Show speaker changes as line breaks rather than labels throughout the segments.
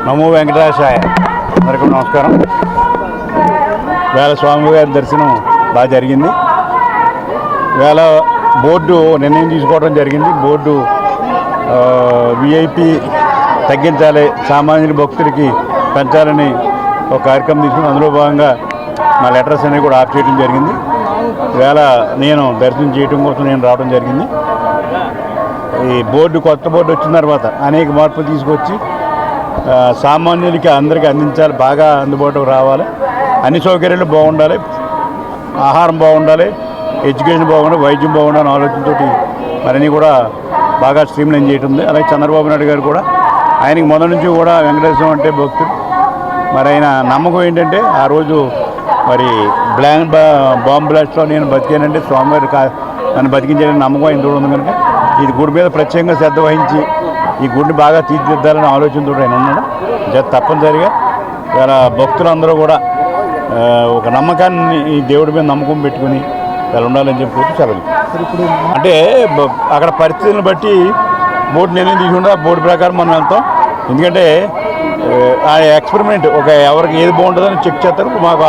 నమో వెంకటేశాయ. అందరికీ నమస్కారం. వేళ స్వామివారి దర్శనం బాగా జరిగింది. వేళ బోర్డు నిర్ణయం తీసుకోవడం జరిగింది. బోర్డు విఐపి తగ్గించాలి, సామాన్యుల భక్తులకి పెంచాలని ఒక కార్యక్రమం తీసుకుని అందులో భాగంగా మా లెటర్స్ అనేవి కూడా ఆఫ్ చేయడం జరిగింది. వేళ నేను దర్శనం చేయడం కోసం నేను రావడం జరిగింది. ఈ బోర్డు కొత్త బోర్డు వచ్చిన తర్వాత అనేక మార్పులు తీసుకొచ్చి సామాన్యులకి అందరికీ అందించాలి, బాగా అందుబాటులోకి రావాలి, అన్ని సౌకర్యాలు బాగుండాలి, ఆహారం బాగుండాలి, ఎడ్యుకేషన్ బాగుండాలి, వైద్యం బాగుండాలని ఆలోచనతో మరిన్ని కూడా బాగా స్ట్రీమ్లైన్ చేయటం ఉంది. అలాగే చంద్రబాబు నాయుడు గారు కూడా ఆయనకి మొదటి నుంచి కూడా వెంకటేశ్వరం అంటే భక్తుడు. మరి ఆయన నమ్మకం ఏంటంటే ఆ రోజు మరి బాంబ్ బ్లాస్ట్లో నేను బతికానంటే స్వామివారి నన్ను బతికించాలని నమ్మకం ఆయన ఉంది కనుక ఇది గుడి మీద ప్రత్యేకంగా శ్రద్ధ వహించి ఈ గుడిని బాగా తీర్చిదిద్దాలని ఆలోచనతో ఆయన ఉన్నాడు. తప్పనిసరిగా ఇలా భక్తులందరూ కూడా ఒక నమ్మకాన్ని ఈ దేవుడి మీద నమ్మకం పెట్టుకుని ఇలా ఉండాలని చెప్పి సెలవు. అంటే అక్కడ పరిస్థితులను బట్టి బోర్డు నిర్ణయం తీసుకుంటే ఆ బోర్డు ప్రకారం మనం వెళ్తాం. ఎందుకంటే ఆ ఎక్స్పెరిమెంట్ ఒక ఎవరికి ఏది బాగుంటుందని చెక్ చేస్తారు. మాకు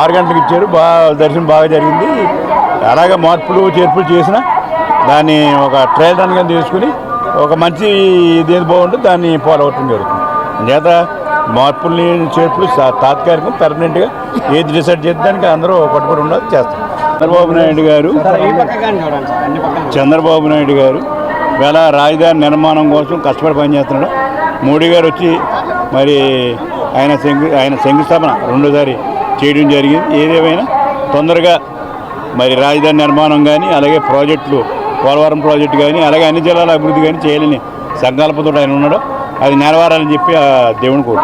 6 గంటలకు ఇచ్చారు. దర్శనం బాగా జరిగింది. అలాగే మార్పులు చేర్పులు చేసిన దాన్ని ఒక ట్రయల్ రన్గా తీసుకుని ఒక మంచి ఇదేది బాగుంటుంది దాన్ని ఫాలో అవటం జరుగుతుంది. చేత మార్పుల్ని చేర్పులు తాత్కాలికం పర్మనెంట్గా ఏది డిసైడ్ చేస్తే దానికి అందరూ పట్టుబడి ఉండదు చేస్తారు. చంద్రబాబు నాయుడు గారు వేళ రాజధాని నిర్మాణం కోసం కష్టపడి పనిచేస్తున్నాడు. మోడీ గారు వచ్చి మరి ఆయన శంకుస్థాపన రెండోసారి చేయడం జరిగింది. ఏదేమైనా తొందరగా మరి రాజధాని నిర్మాణం కానీ అలాగే ప్రాజెక్టులు పోలవరం ప్రాజెక్టు కానీ అలాగే అన్ని జిల్లాల అభివృద్ధి కానీ చేయాలని సంకల్పంతో ఆయన ఉన్నాడు. అది నెరవేరాలని చెప్పి దేవుని కోరు.